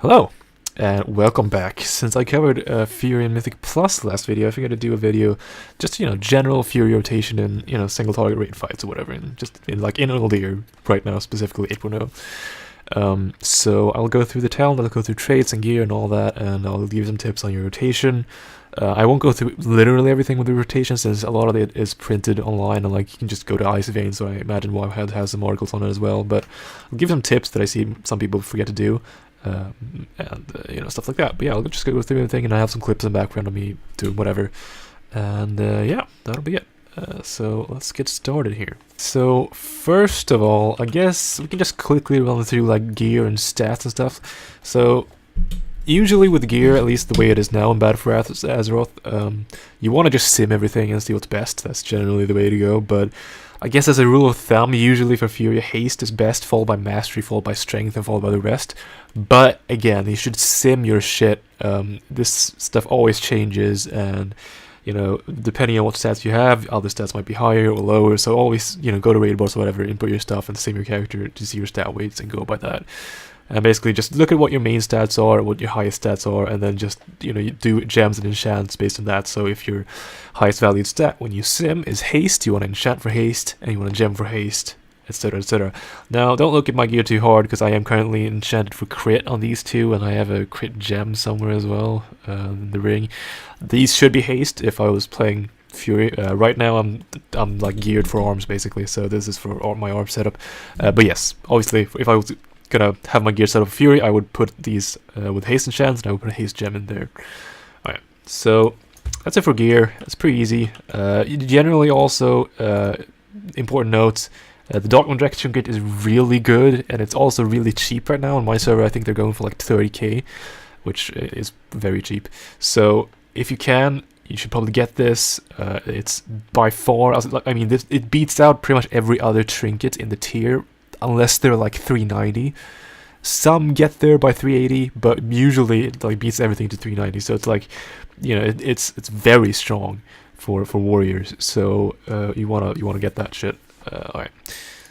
Hello, and welcome back. Since I covered Fury and Mythic Plus last video, I figured I'd do a video just, general Fury rotation and, single target rate fights or whatever, and just in Eldir right now, specifically 8.0. So I'll go through the talent, I'll go through traits and gear and all that, and I'll give you some tips on your rotation. I won't go through literally everything with the rotation, since a lot of it is printed online, and you can just go to Ice Vein, so I imagine Wildhead has some articles on it as well, but I'll give some tips that I see some people forget to do. Stuff like that. But yeah, I'll just go through everything, and I have some clips in the background of me doing whatever. And yeah, that'll be it. So let's get started here. So first of all, I guess we can just quickly run through gear and stats and stuff. So usually with gear, at least the way it is now in Battle for Azeroth, you want to just sim everything and see what's best. That's generally the way to go, but I guess as a rule of thumb, usually for Fury, haste is best, followed by mastery, followed by strength, and followed by the rest. But again, you should sim your shit. This stuff always changes, and depending on what stats you have, other stats might be higher or lower. So always, go to raid boards or whatever, input your stuff, and sim your character to see your stat weights and go by that. And basically just look at what your main stats are, what your highest stats are, and then just, you do gems and enchants based on that. So if your highest valued stat when you sim is haste, you want to enchant for haste, and you want to gem for haste, etc, etc. Now, don't look at my gear too hard, because I am currently enchanted for crit on these two, and I have a crit gem somewhere as well in the ring. These should be haste if I was playing Fury. Right now I'm geared for arms basically, so this is for my arm setup. But yes, obviously if I was gonna have my gear set up for Fury, I would put these with haste enchants, and I would put a haste gem in there. Alright, so that's it for gear. It's pretty easy. Generally also, important notes, the Dogman Direct Trinket is really good, and it's also really cheap right now. On my server I think they're going for 30k, which is very cheap. So if you can, you should probably get this. It's by far, it beats out pretty much every other trinket in the tier, unless they're 390. Some get there by 380, but usually it beats everything to 390. So it's it's very strong for warriors. So you wanna get that shit. Alright,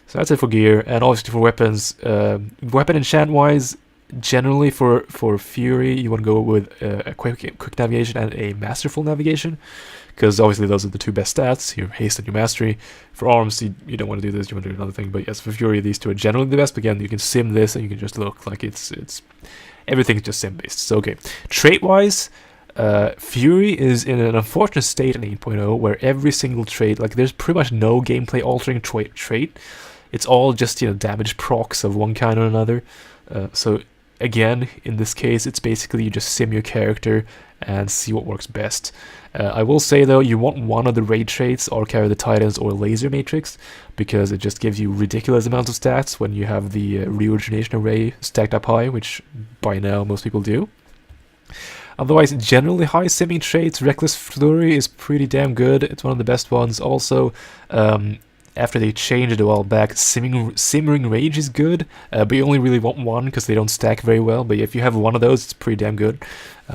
so that's it for gear, and obviously for weapons. Weapon enchant wise, generally for Fury, you want to go with a quick navigation and a masterful navigation, because obviously those are the two best stats, your haste and your mastery. For arms, you don't want to do this, you want to do another thing. But yes, for Fury, these two are generally the best. But again, you can sim this, and you can just look like it's everything's just sim based. So okay, trait wise, Fury is in an unfortunate state in 8.0 where every single trait, there's pretty much no gameplay altering trait. It's all just damage procs of one kind or another. So again, in this case, it's basically you just sim your character and see what works best. I will say though, you want one of the raid traits, or Carry the Titans or Laser Matrix, because it just gives you ridiculous amounts of stats when you have the Reorigination Array stacked up high, which by now most people do. Otherwise, generally high simming traits, Reckless Flurry is pretty damn good. It's one of the best ones. Also, after they changed it a while back, Simmering Rage is good, but you only really want one because they don't stack very well. But if you have one of those, it's pretty damn good.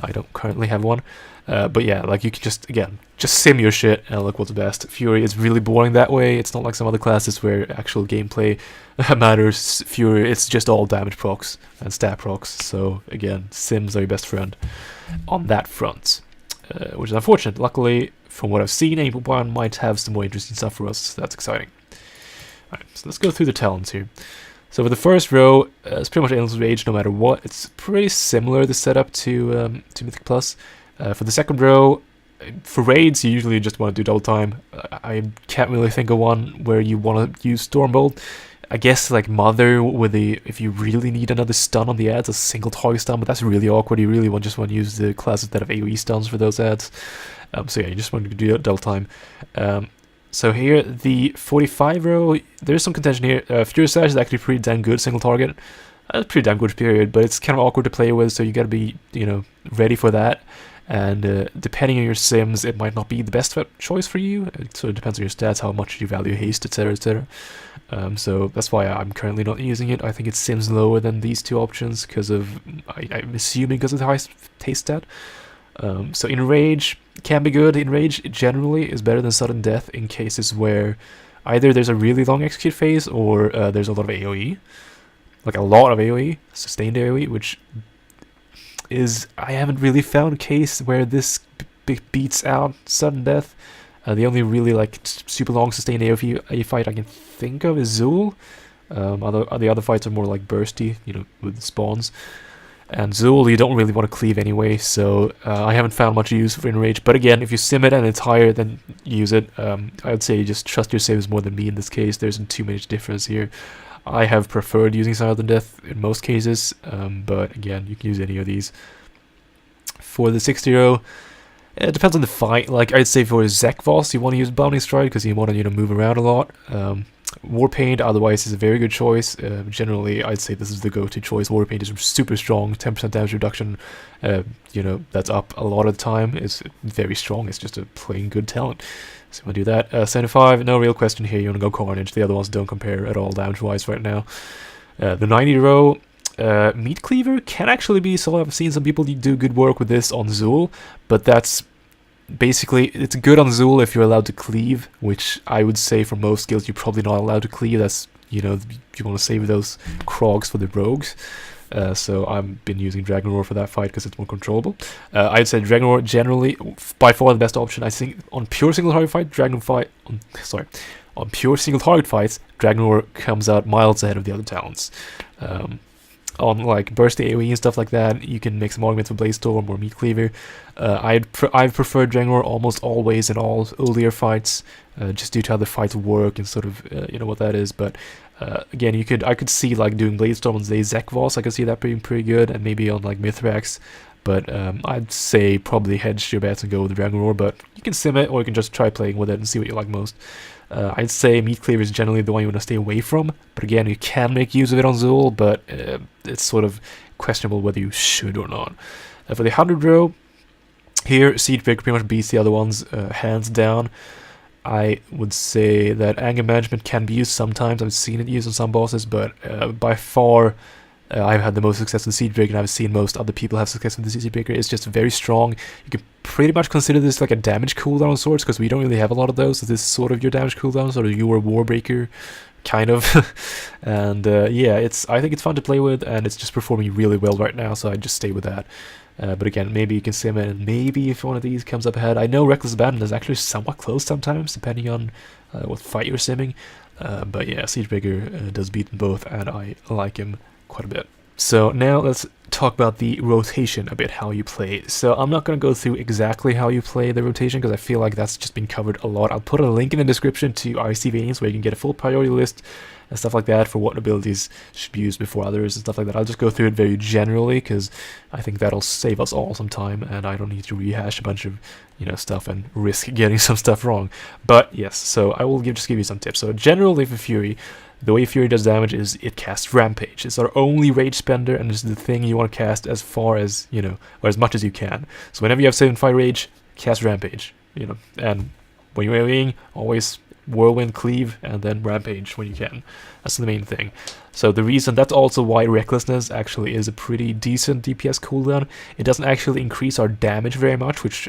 I don't currently have one. But yeah, you can just sim your shit and look what's best. Fury is really boring that way. It's not like some other classes where actual gameplay matters. Fury, it's just all damage procs and stat procs. So again, sims are your best friend on that front, which is unfortunate. Luckily, from what I've seen, 8.1 might have some more interesting stuff for us. So that's exciting. Alright, so let's go through the talents here. So for the first row, it's pretty much Endless Rage no matter what. It's pretty similar, the setup to Mythic Plus. For the second row, for raids, you usually just want to do double time. I can't really think of one where you want to use Stormbolt. I guess Mother with if you really need another stun on the ads, a single target stun, but that's really awkward. You really just want to use the classes that have AoE stuns for those ads. So yeah, you just want to do double time. So here, the 45 row, there's some contention here. Fury Slash is actually pretty damn good single target. Pretty damn good period, but it's kind of awkward to play with, so you gotta be, ready for that. And depending on your sims, it might not be the best choice for you. So it depends on your stats, how much you value haste, etc, etc. So that's why I'm currently not using it. I think it sims lower than these two options because of, I'm assuming because of the highest haste stat. So Enrage can be good. Enrage generally is better than Sudden Death in cases where either there's a really long execute phase or there's a lot of AoE. A lot of AoE, sustained AoE, which is I haven't really found a case where this beats out sudden death. The only really like super long sustained AoE fight I can think of is Zool. The other fights are more like bursty, you know, with spawns. And Zool, you don't really want to cleave anyway, so I haven't found much use for Enrage. But again, if you sim it and it's higher, then use it. I would say just trust your saves more than me in this case. There isn't too much difference here. I have preferred using Silent Death in most cases, but again, you can use any of these. For the 6-0, it depends on the fight. Like, I'd say for Zekvos, you want to use Bounding Stride because you want to, you know, move around a lot. Warpaint, otherwise, is a very good choice. Generally, I'd say this is the go-to choice. Warpaint is super strong, 10% damage reduction. You know, that's up a lot of the time. It's very strong. It's just a plain good talent. So we'll do that. 75, no real question here. You want to go Carnage. The other ones don't compare at all damage-wise right now. The 90 row, Meat Cleaver can actually be solid. I've seen some people do good work with this on Zool, but that's basically, it's good on Zool if you're allowed to cleave, which I would say for most skills you're probably not allowed to cleave. That's, you know, you want to save those Krogs for the rogues. So I've been using Dragon Roar for that fight because it's more controllable. I'd say Dragon Roar generally by far the best option. I think on pure single target fight, on pure single target fights, Dragon Roar comes out miles ahead of the other talents. On like burst AoE and stuff like that, you can make some arguments for Blaze Storm or Meat Cleaver. I've preferred Dragon Roar almost always in all earlier fights, just due to how the fights work and sort of you know what that is. But again, I could see like doing Blaze Storm on Zekvos. I could see that being pretty good, and maybe on like Mithrax. But I'd say probably hedge your bets and go with the Dragon Roar. But you can sim it, or you can just try playing with it and see what you like most. I'd say Meat Cleaver is generally the one you want to stay away from, but again, you can make use of it on Zool, but it's sort of questionable whether you should or not. For the 100 row, here Siegebreaker pretty much beats the other ones, hands down. I would say that anger management can be used sometimes. I've seen it used on some bosses, but by far I've had the most success with Siegebreaker, and I've seen most other people have success with the Siegebreaker. It's just very strong. You can pretty much consider this like a damage cooldown of sorts, because we don't really have a lot of those, so this is sort of your damage cooldown, sort of your Warbreaker, kind of. And yeah, I think it's fun to play with, and it's just performing really well right now, so I just stay with that. But again, maybe you can sim it, and maybe if one of these comes up ahead. I know Reckless Abandon is actually somewhat close sometimes, depending on what fight you're simming. But yeah, Siegebreaker does beat them both, and I like him quite a bit. So now let's talk about the rotation a bit, how you play. So I'm not going to go through exactly how you play the rotation, because I feel like that's just been covered a lot. I'll put a link in the description to IC Veins where you can get a full priority list and stuff like that for what abilities should be used before others and stuff like that. I'll just go through it very generally, because I think that'll save us all some time, and I don't need to rehash a bunch of, you know, stuff and risk getting some stuff wrong. But yes, so I will just give you some tips. So generally for Fury, the way Fury does damage is it casts Rampage. It's our only rage spender, and it's the thing you want to cast as far as, you know, or as much as you can. So whenever you have 7-5 rage, cast Rampage, you know, and when you're AoEing, always Whirlwind, Cleave, and then Rampage when you can. That's the main thing. So the reason, that's also why Recklessness actually is a pretty decent DPS cooldown. It doesn't actually increase our damage very much, which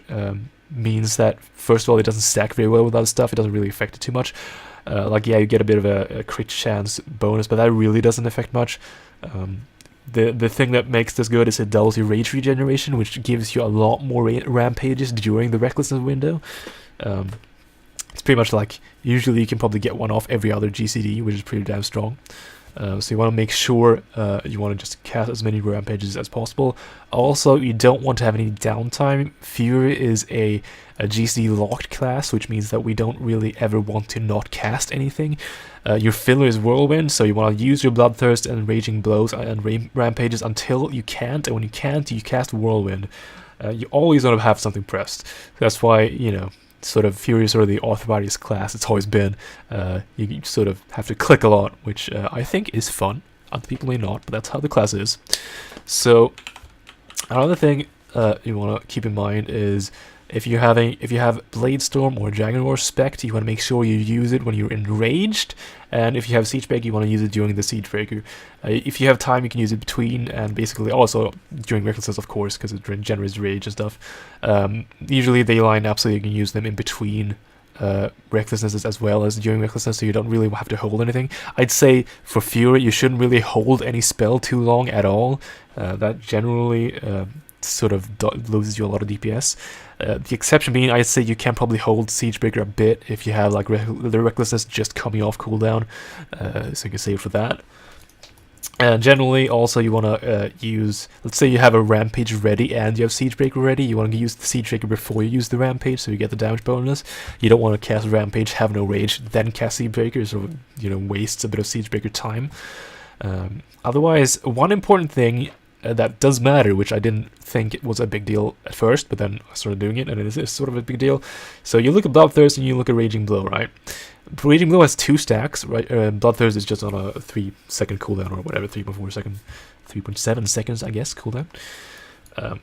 means that, first of all, it doesn't stack very well with other stuff. It doesn't really affect it too much. Like, yeah, you get a bit of a crit chance bonus, but that really doesn't affect much. The thing that makes this good is it doubles your rage regeneration, which gives you a lot more rampages during the Recklessness window. It's pretty much like, usually you can probably get one off every other GCD, which is pretty damn strong. So you want to make sure you want to just cast as many rampages as possible. Also, you don't want to have any downtime. Fury is a GCD locked class, which means that we don't really ever want to not cast anything. Your filler is Whirlwind, so you want to use your Bloodthirst and Raging Blows and rampages until you can't, and when you can't, you cast Whirlwind. You always want to have something pressed. That's why, you know, sort of Fury is sort of the arthritis class. It's always been. You sort of have to click a lot, which I think is fun. Other people may not, but that's how the class is. So another thing you want to keep in mind is if you have Blade Storm or Dragon Roar Spect, you want to make sure you use it when you're enraged, and if you have Siegebreaker, you want to use it during the Siegebreaker. If you have time, you can use it between, and basically also during Recklessness, of course, because it generates rage and stuff. Usually they line up so you can use them in between Recklessness as well as during Recklessness, so you don't really have to hold anything. I'd say for Fury, you shouldn't really hold any spell too long at all. That generally sort of loses you a lot of DPS. The exception being, I'd say you can probably hold Siegebreaker a bit if you have like the Recklessness just coming off cooldown, so you can save for that. And generally, also, you want to use, let's say you have a Rampage ready and you have Siegebreaker ready, you want to use the Siegebreaker before you use the Rampage, so you get the damage bonus. You don't want to cast Rampage, have no rage, then cast Siegebreaker, so, you know, wastes a bit of Siegebreaker time. Otherwise, one important thing that does matter, which I didn't think it was a big deal at first, but then I started doing it, and it is sort of a big deal. So you look at Bloodthirst and you look at Raging Blow, right? Raging Blow has 2 stacks, right? Bloodthirst is just on a 3-second cooldown, or whatever, 3.7 seconds, I guess, cooldown.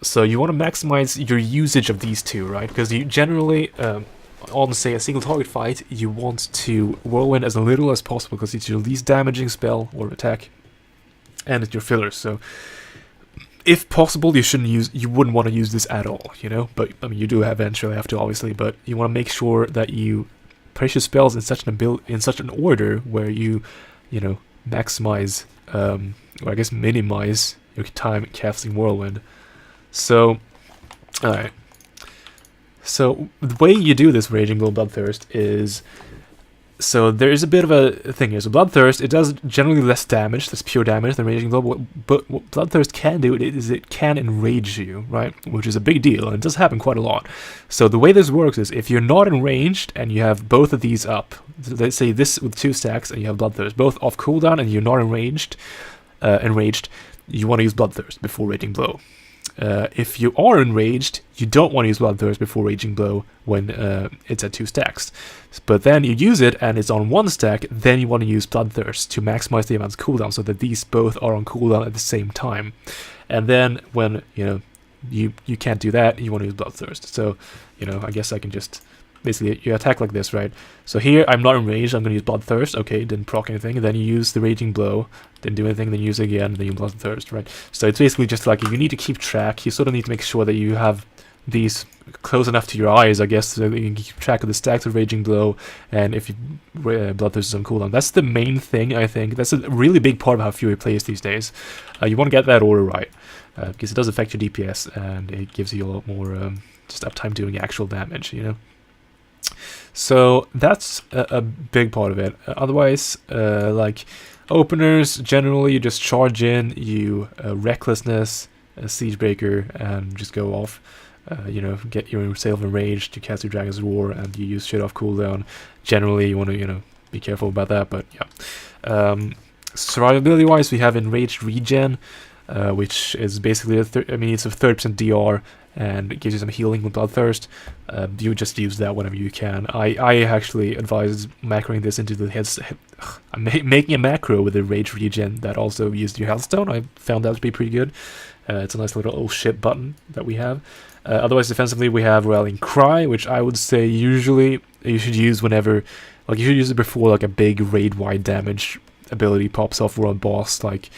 So you want to maximize your usage of these two, right? Because you generally, on, say, a single target fight, you want to Whirlwind as little as possible, because it's your least damaging spell or attack, and it's your filler. So if possible, you wouldn't want to use this at all, you know? But, I mean, you do eventually have to, obviously, but you want to make sure that you place your spells in such an order where you know, maximize, or I guess minimize your time casting Whirlwind. So, alright. So, the way you do this Raging Blow Bloodthirst is, so there is a bit of a thing here. So Bloodthirst, it does generally less damage, that's pure damage, than Raging Blow, but what Bloodthirst can do is it can enrage you, right? Which is a big deal, and it does happen quite a lot. So the way this works is, if you're not enraged, and you have both of these up, let's say this with 2 stacks, and you have Bloodthirst, both off cooldown, and you're not enraged, you want to use Bloodthirst before Raging Blow. If you are enraged, you don't want to use Bloodthirst before Raging Blow when it's at 2 stacks. But then you use it and it's on 1 stack, then you want to use Bloodthirst to maximize the amount's cooldown, so that these both are on cooldown at the same time. And then when, you know, you can't do that, you want to use Bloodthirst. So, you know, I guess I can just, basically, you attack like this, right? So here, I'm not enraged, I'm going to use Bloodthirst, okay, didn't proc anything, and then you use the Raging Blow, didn't do anything, then you use it again, then you Bloodthirst, right? So it's basically just like, you need to keep track, you sort of need to make sure that you have these close enough to your eyes, I guess, so that you can keep track of the stacks of Raging Blow, and if you Bloodthirst is on cooldown. That's the main thing, I think. That's a really big part of how Fury plays these days. You want to get that order right, because it does affect your DPS, and it gives you a lot more just uptime doing actual damage, you know? So that's a big part of it. Otherwise, like openers, generally you just charge in, you Recklessness, Siegebreaker, and just go off. You know, get yourself enraged, you cast your Dragon's Roar, and you use shit off cooldown. Generally, you want to, you know, be careful about that, but yeah. Survivability wise, we have Enraged Regen, which is basically it's a 30% DR, and it gives you some healing with Bloodthirst. You just use that whenever you can. I actually advise macroing this into the heads. I'm making a macro with a Rage Regen that also used your Healthstone. I found that to be pretty good. It's a nice little oh shit button that we have. Otherwise, defensively, we have Rallying Cry, which I would say usually you should use whenever, like, you should use it before like a big raid-wide damage ability pops off or a boss, like,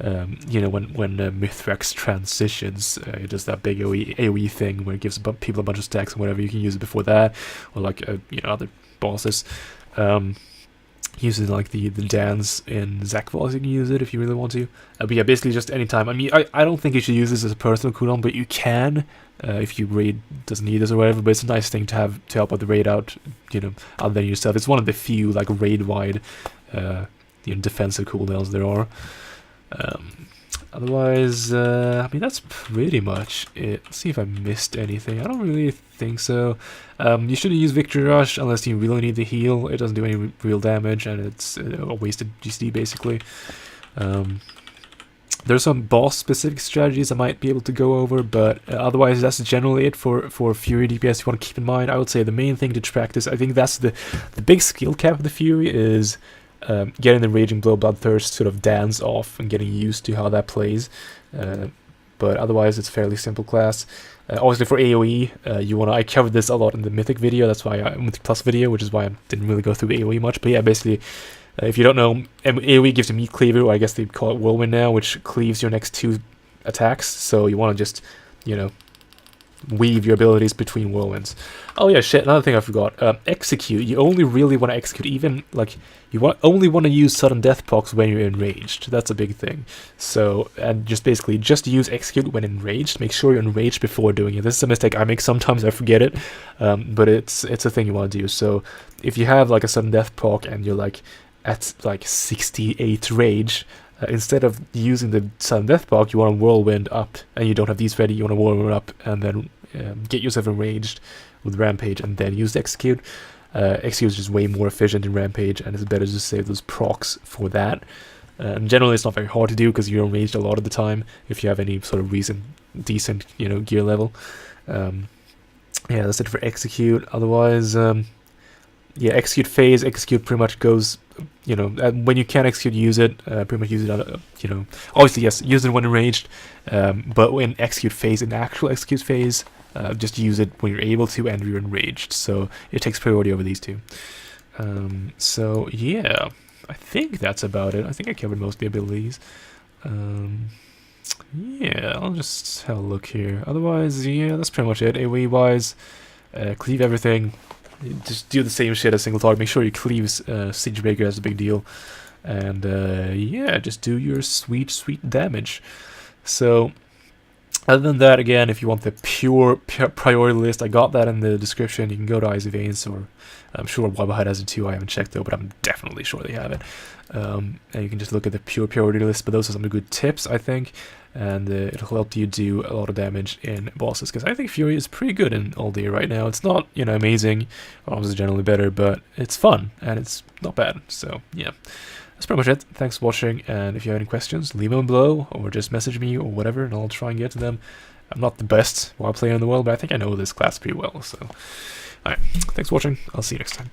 you know, when Mithrax transitions, it does that big AoE thing where it gives people a bunch of stacks and whatever. You can use it before that, or like you know, other bosses. Using like the dance in Zakval's, you can use it if you really want to. But yeah, basically just any time. I mean, I don't think you should use this as a personal cooldown, but you can if your raid doesn't need this or whatever. But it's a nice thing to have to help out the raid out, you know, other than yourself. It's one of the few like raid-wide, you know, defensive cooldowns there are. Otherwise, I mean, that's pretty much it. Let's see if I missed anything. I don't really think so. You shouldn't use Victory Rush unless you really need the heal. It doesn't do any real damage, and it's a wasted GC, basically. There's some boss-specific strategies I might be able to go over, but otherwise, that's generally it for Fury DPS you want to keep in mind. I would say the main thing to practice, I think that's the big skill cap of the Fury, is getting the Raging Blow Bloodthirst sort of dance off and getting used to how that plays. But otherwise, it's fairly simple class. Obviously, for AoE, you want to. I covered this a lot in the Mythic video. That's why Mythic Plus video, which is why I didn't really go through AoE much. But yeah, basically, if you don't know, AoE gives a meat cleaver, or I guess they call it Whirlwind now, which cleaves your next 2 attacks. So you want to just, you know, weave your abilities between whirlwinds. Oh yeah, shit, another thing I forgot. Execute. You only really want to execute, even, like, only want to use sudden death procs when you're enraged. That's a big thing. So, and just basically, just use execute when enraged. Make sure you're enraged before doing it. This is a mistake I make sometimes, I forget it. But it's a thing you want to do. So, if you have, like, a sudden death proc and you're, like, at, like, 68 rage, instead of using the sudden death proc, you want to whirlwind up, and you don't have these ready, you want to whirlwind up, and then get yourself enraged with rampage, and then use the execute. Execute is just way more efficient in rampage, and it's better to save those procs for that. And generally, it's not very hard to do because you're enraged a lot of the time if you have any sort of decent, gear level. Yeah, that's it for execute. Otherwise, yeah, execute phase. Execute pretty much goes, when you can execute, use it. Pretty much use it, obviously, yes, use it when enraged. But when execute phase, in actual execute phase, just use it when you're able to and you're enraged. So it takes priority over these two. So yeah, I think that's about it. I think I covered most of the abilities. Yeah, I'll just have a look here. Otherwise, yeah, that's pretty much it. AoE wise, cleave everything. Just do the same shit as single target. Make sure you cleave Siegebreaker, that's a big deal. And yeah, just do your sweet damage. So, other than that, again, if you want the pure priority list, I got that in the description. You can go to Icy Veins, or I'm sure Wildhead has it too. I haven't checked though, but I'm definitely sure they have it. And you can just look at the pure priority list. But those are some good tips, I think, and it'll help you do a lot of damage in bosses. Because I think Fury is pretty good in Uldir right now. It's not, amazing. Arms is generally better, but it's fun and it's not bad. So yeah. That's pretty much it. Thanks for watching, and if you have any questions, leave them below, or just message me, or whatever, and I'll try and get to them. I'm not the best WoW player in the world, but I think I know this class pretty well, so... Alright, thanks for watching, I'll see you next time.